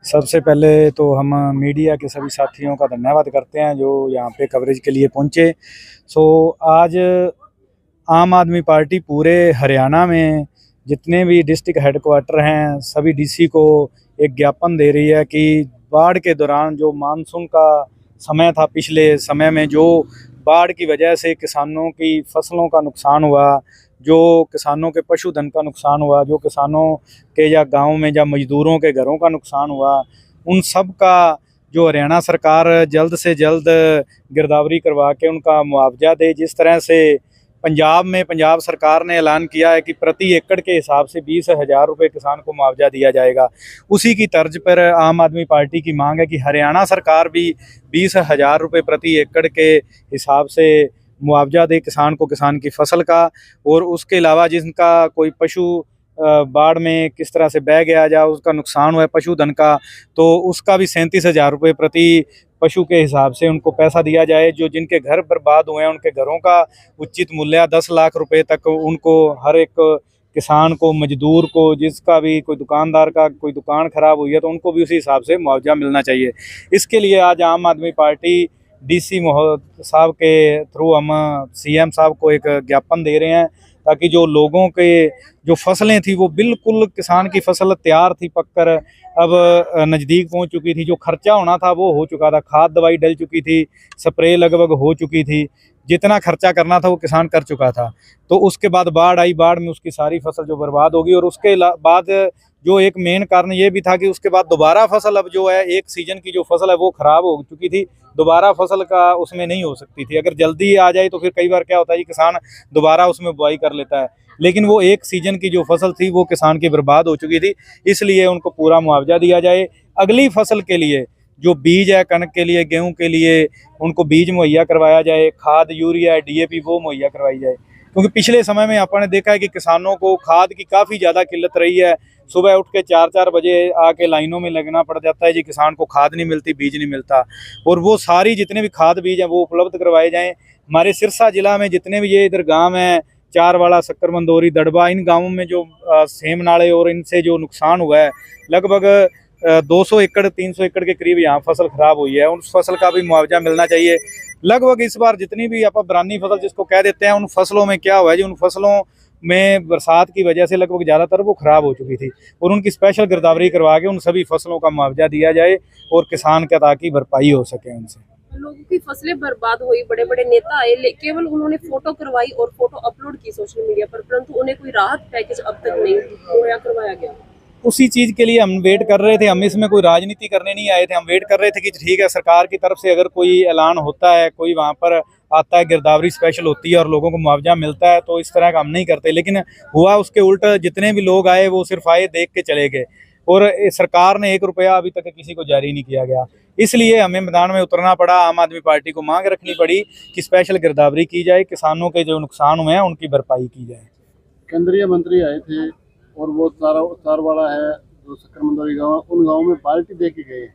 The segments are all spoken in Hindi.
सबसे पहले तो हम मीडिया के सभी साथियों का धन्यवाद करते हैं जो यहाँ पे कवरेज के लिए पहुँचे। आज आम आदमी पार्टी पूरे हरियाणा में जितने भी डिस्ट्रिक्ट हेडक्वार्टर हैं सभी डीसी को एक ज्ञापन दे रही है कि बाढ़ के दौरान जो मानसून का समय था, पिछले समय में जो बाढ़ की वजह से किसानों की फसलों का नुकसान हुआ, जो किसानों के पशुधन का नुकसान हुआ, जो किसानों के या गांव में या मजदूरों के घरों का नुकसान हुआ, उन सब का जो हरियाणा सरकार जल्द से जल्द गिरदावरी करवा के उनका मुआवजा दे। जिस तरह से पंजाब सरकार ने ऐलान किया है कि प्रति एकड़ के हिसाब से 20,000 रुपये किसान को मुआवजा दिया जाएगा, उसी की तर्ज पर आम आदमी पार्टी की मांग है कि हरियाणा सरकार भी 20,000 रुपये प्रति एकड़ के हिसाब से मुआवजा दे किसान को, किसान की फसल का। और उसके अलावा जिनका कोई पशु बाढ़ में किस तरह से बह गया या उसका नुकसान हुआ है पशुधन का, तो उसका भी 37,000 रुपये प्रति पशु के हिसाब से उनको पैसा दिया जाए। जो जिनके घर बर्बाद हुए हैं उनके घरों का उचित मूल्य 10 लाख रुपए तक उनको, हर एक किसान को, मजदूर को, जिसका भी कोई दुकानदार का कोई दुकान खराब हुई है तो उनको भी उसी हिसाब से मुआवजा मिलना चाहिए। इसके लिए आज आम आदमी पार्टी डीसी साहब के थ्रू हम सीएम साहब को एक ज्ञापन दे रहे हैं, ताकि जो लोगों के जो फसलें थी वो बिल्कुल, किसान की फसल तैयार थी पककर, अब नज़दीक पहुंच चुकी थी, जो खर्चा होना था वो हो चुका था, खाद दवाई डल चुकी थी, स्प्रे लगभग हो चुकी थी, जितना खर्चा करना था वो किसान कर चुका था। तो उसके बाद बाढ़ आई, बाढ़ में उसकी सारी फसल जो बर्बाद होगी। और उसके बाद जो एक मेन कारण ये भी था कि उसके बाद दोबारा फसल, अब जो है एक सीजन की जो फसल है वो खराब हो चुकी थी, दोबारा फसल का उसमें नहीं हो सकती थी। अगर जल्दी आ जाए तो फिर कई बार क्या होता है कि किसान दोबारा उसमें बुआई कर लेता है, लेकिन वो एक सीजन की जो फसल थी वो किसान की बर्बाद हो चुकी थी। इसलिए उनको पूरा मुआवजा दिया जाए। अगली फसल के लिए जो बीज है, कणक के लिए, गेहूं के लिए, उनको बीज मुहैया करवाया जाए, खाद, यूरिया, डीएपी वो मुहैया करवाई जाए। क्योंकि पिछले समय में अपन ने देखा है कि किसानों को खाद की काफ़ी ज़्यादा किल्लत रही है। सुबह उठ के 4-4 बजे आके लाइनों में लगना पड़ जाता है जी, किसान को खाद नहीं मिलती, बीज नहीं मिलता। और वो सारी जितने भी खाद बीज हैं वो उपलब्ध करवाए जाएँ। हमारे सिरसा जिला में जितने भी ये इधर गाँव हैं, चारवाड़ा, शक्कर मंदोरी, दड़बा, इन गाँवों में जो सेम नाले और इनसे जो नुकसान हुआ है, लगभग 200 एकड़ 300 एकड़ के करीब यहाँ फसल खराब हुई है, उस फसल का भी मुआवजा मिलना चाहिए। लगभग इस बार जितनी भी आप बरानी फसल जिसको कह देते हैं, उन फसलों में क्या हुआ है जी, उन फसलों में बरसात की वजह से लगभग ज़्यादातर वो खराब हो चुकी थी, और उनकी स्पेशल गिरदावरी करवा के उन सभी फसलों का मुआवजा दिया जाए और किसान का ताकि भरपाई हो सके उनसे। लोगों की फसलें बर्बाद हुई, बड़े बड़े नेता आए, केवल उन्होंने फोटो करवाई और फोटो अपलोड की सोशल मीडिया पर, परंतु उन्हें कोई राहत पैकेज अब तक नहीं मुहैया करवाया गया। उसी चीज़ के लिए हम वेट कर रहे थे। हम इसमें कोई राजनीति करने नहीं आए थे, हम वेट कर रहे थे कि ठीक है, सरकार की तरफ से अगर कोई ऐलान होता है, कोई वहाँ पर आता है, गिरदावरी स्पेशल होती है और लोगों को मुआवजा मिलता है, तो इस तरह का हम नहीं करते। लेकिन हुआ उसके उल्ट, जितने भी लोग आए वो सिर्फ आए, देख के चले गए, और सरकार ने 1 रुपया अभी तक किसी को जारी नहीं किया गया। इसलिए हमें मैदान में उतरना पड़ा, आम आदमी पार्टी को मांग रखनी पड़ी कि स्पेशल गिरदावरी की जाए, किसानों के जो नुकसान हुए हैं उनकी भरपाई की जाए। केंद्रीय मंत्री आए थे और वो चारवाड़ा है, जो शक्कर मंदोरी गाँव, उन गाँव में बाल्टी दे के गए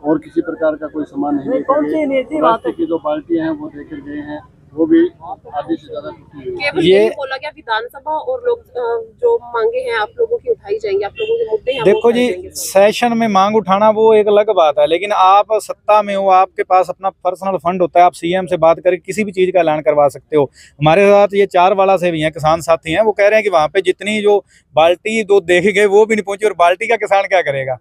और किसी प्रकार का कोई सामान नहीं लेकर गए। रास्ते की जो बाल्टियां हैं वो देकर गए हैं, वो भी आधी से ज्यादा टूटी हुई है। केवल यही बोला गया विधानसभा और लोग जो मांगे हैं आप लोगों की उठाई जाएंगी, आप लोगों के मुद्दे हैं। देखो जी, सेशन में मांग उठाना वो एक अलग बात है, लेकिन आप सत्ता में हो, आपके पास अपना पर्सनल फंड होता है, आप सीएम से बात करके किसी भी चीज का ऐलान करवा सकते हो। हमारे साथ ये चारवाड़ा से भी हैं किसान साथी हैं, वो कह रहे हैं कि वहां पे जितनी जो बाल्टी दो देखे गए वो भी नहीं पहुंची, और बाल्टी का किसान क्या करेगा।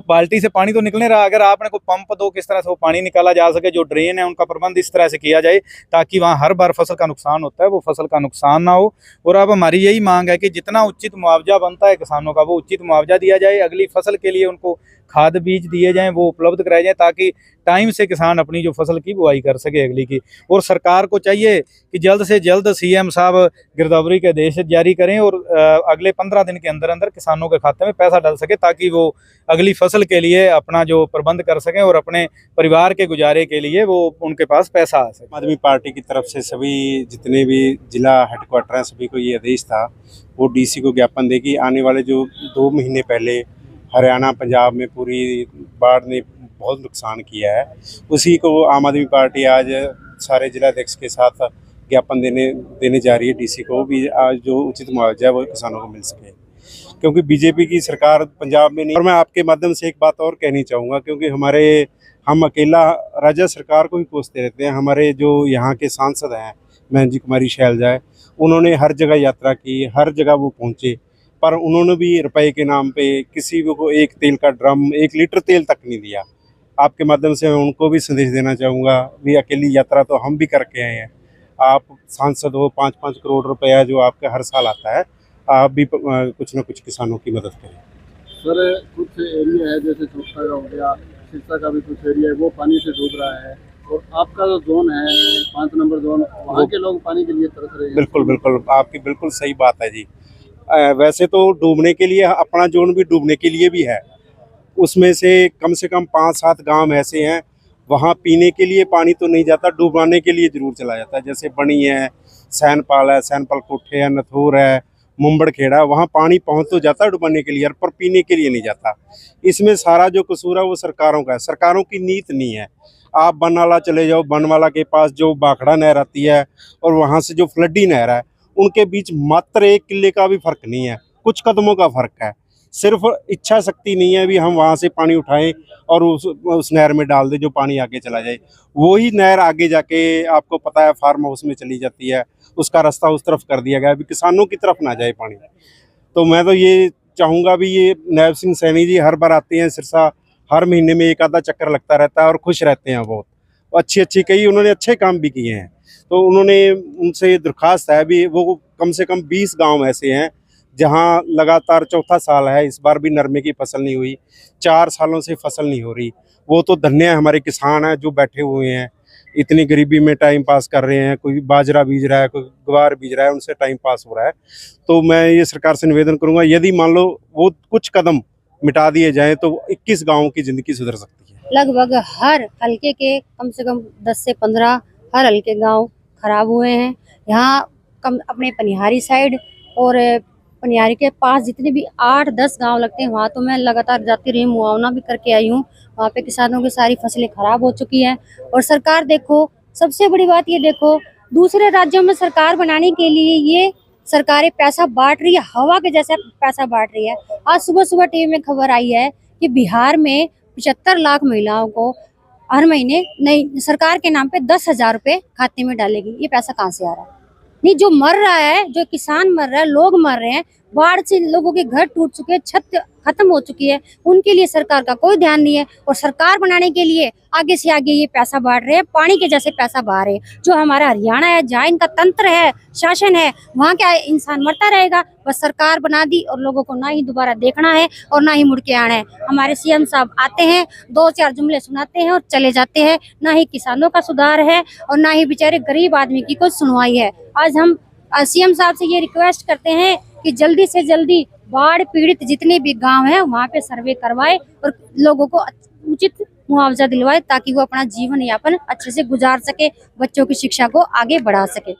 बाल्टी से पानी तो निकलने रहा, अगर आपने कोई पंप दो किस तरह से वो पानी निकाला जा सके, जो ड्रेन है उनका प्रबंध इस तरह से किया जाए ताकि वहाँ हर बार फसल का नुकसान होता है वो फसल का नुकसान ना हो। और अब हमारी यही मांग है कि जितना उचित मुआवजा बनता है किसानों का वो उचित मुआवजा दिया जाए। अगली फसल के लिए उनको खाद बीज दिए जाएं, वो उपलब्ध कराए जाएं, ताकि टाइम से किसान अपनी जो फसल की बुआई कर सके अगली की। और सरकार को चाहिए कि जल्द से जल्द सीएम साहब गिरदावरी के आदेश जारी करें और अगले 15 दिन के अंदर अंदर किसानों के खाते में पैसा डल सके, ताकि वो अगली फसल के लिए अपना जो प्रबंध कर सकें और अपने परिवार के गुजारे के लिए वो उनके पास पैसा आ सके। आदमी पार्टी की तरफ से सभी जितने भी जिला हेडक्वार्टर हैं सभी को ये आदेश था, वो डीसी को ज्ञापन दे कि आने वाले जो 2 महीने पहले हरियाणा पंजाब में पूरी बाढ़ ने बहुत नुकसान किया है, उसी को आम आदमी पार्टी आज सारे जिलाध्यक्ष के साथ ज्ञापन देने जा रही है डीसी को भी, आज जो उचित मुआवजा है वो किसानों को मिल सके। क्योंकि बीजेपी की सरकार पंजाब में नहीं। और मैं आपके माध्यम से एक बात और कहनी चाहूँगा, क्योंकि हम अकेला राज्य सरकार को भी पूछते रहते हैं। हमारे जो यहाँ के सांसद हैं महंजी कुमारी शैलजा है, उन्होंने हर जगह यात्रा की, हर जगह वो पहुँचे, पर उन्होंने भी रुपए के नाम पे किसी को एक तेल का ड्रम, 1 लीटर तेल तक नहीं दिया। आपके माध्यम से मैं उनको भी संदेश देना चाहूँगा, भी अकेली यात्रा तो हम भी करके आए हैं। आप सांसद हो, 5-5 करोड़ रुपया जो आपका हर साल आता है, आप भी कुछ न कुछ किसानों की मदद करें। सर कुछ एरिया है जैसे चोपता का हो गया, सिरसा का भी कुछ एरिया है वो पानी से डूब रहा है, और आपका जो जोन है 5 नंबर जोन, वहाँ के लोग पानी के लिए तरस रहे हैं। बिल्कुल बिल्कुल, आपकी बिल्कुल सही बात है जी। वैसे तो डूबने के लिए अपना जोन भी डूबने के लिए भी है, उसमें से कम 5-7 गांव ऐसे हैं, वहाँ पीने के लिए पानी तो नहीं जाता, डुबाने के लिए ज़रूर चला जाता है। जैसे बनी है, सैनपाल है, सैनपाल कोठे है, नथोर है, मुंबड़ खेड़ा, वहाँ पानी पहुँच तो जाता है डुबाने के लिए, पर पीने के लिए नहीं जाता। इसमें सारा जो कसूर है वो सरकारों का है, सरकारों की नीति नहीं है। आप बनवाला चले जाओ, बनवाला के पास जो बाखड़ा नहर आती है और वहाँ से जो फ्लडी नहर है, उनके बीच मात्र 1 किले का भी फर्क नहीं है, कुछ कदमों का फर्क है। सिर्फ इच्छा शक्ति नहीं है भी हम वहाँ से पानी उठाएं और उस नहर में डाल दें जो पानी आगे चला जाए। वही नहर आगे जाके आपको पता है फार्म हाउस में चली जाती है, उसका रास्ता उस तरफ कर दिया गया है, अभी किसानों की तरफ ना जाए पानी। तो मैं तो ये चाहूँगा भी, ये नायब सिंह सैनी जी हर बार आते हैं सिरसा, हर महीने में 1 आधा चक्कर लगता रहता है और खुश रहते हैं बहुत। अच्छी कई उन्होंने अच्छे काम भी किए हैं, तो उनसे दरख्वास्त है भी, वो कम से कम 20 गाँव ऐसे हैं जहाँ लगातार चौथा साल है, इस बार भी नरमे की फसल नहीं हुई, 4 सालों से फसल नहीं हो रही। वो तो धन्य है हमारे किसान हैं जो बैठे हुए हैं, इतनी गरीबी में टाइम पास कर रहे हैं, कोई बाजरा बीज रहा है, कोई ग्वार बीज रहा है, उनसे टाइम पास हो रहा है। तो मैं ये सरकार से निवेदन करूंगा, यदि मान लो वो कुछ कदम मिटा दिए जाएं तो 21 गाँव की ज़िंदगी सुधर सकती है। लगभग हर हल्के के कम से कम 10 से 15 हर हल्के गांव खराब हुए हैं। यहाँ अपने पनिहारी साइड और पनिहारी के पास जितने भी 8-10 गांव लगते हैं, वहाँ तो मैं लगातार जाती रही, मुआवना भी करके आई हूँ। वहाँ पे किसानों की सारी फसलें खराब हो चुकी हैं। और सरकार देखो, सबसे बड़ी बात ये देखो, दूसरे राज्यों में सरकार बनाने के लिए ये सरकारें पैसा बांट रही है, हवा के जैसा पैसा बांट रही है। आज सुबह टीवी में खबर आई है कि बिहार में 75 लाख महिलाओं को हर महीने नई सरकार के नाम पे 10,000 रुपए खाते में डालेगी। ये पैसा कहाँ से आ रहा है? नहीं, जो मर रहा है, जो किसान मर रहा है, लोग मर रहे हैं, बाढ़ से लोगों के घर टूट चुके हैं, छत खत्म हो चुकी है, उनके लिए सरकार का कोई ध्यान नहीं है। और सरकार बनाने के लिए आगे से आगे ये पैसा बांट रहे हैं, पानी के जैसे पैसा बहा रहे हैं। जो हमारा हरियाणा है, जहाँ इनका तंत्र है, शासन है, वहाँ क्या इंसान मरता रहेगा? बस सरकार बना दी और लोगों को ना ही दोबारा देखना है और ना ही मुड़ के आना है। हमारे सीएम साहब आते हैं, 2-4 जुमले सुनाते हैं और चले जाते हैं। ना ही किसानों का सुधार है और ना ही बेचारे गरीब आदमी की कोई सुनवाई है। आज हम सीएम साहब से ये रिक्वेस्ट करते हैं कि जल्दी से जल्दी बाढ़ पीड़ित जितने भी गांव हैं वहाँ पे सर्वे करवाए और लोगों को उचित मुआवजा दिलवाए, ताकि वो अपना जीवन यापन अच्छे से गुजार सके, बच्चों की शिक्षा को आगे बढ़ा सके।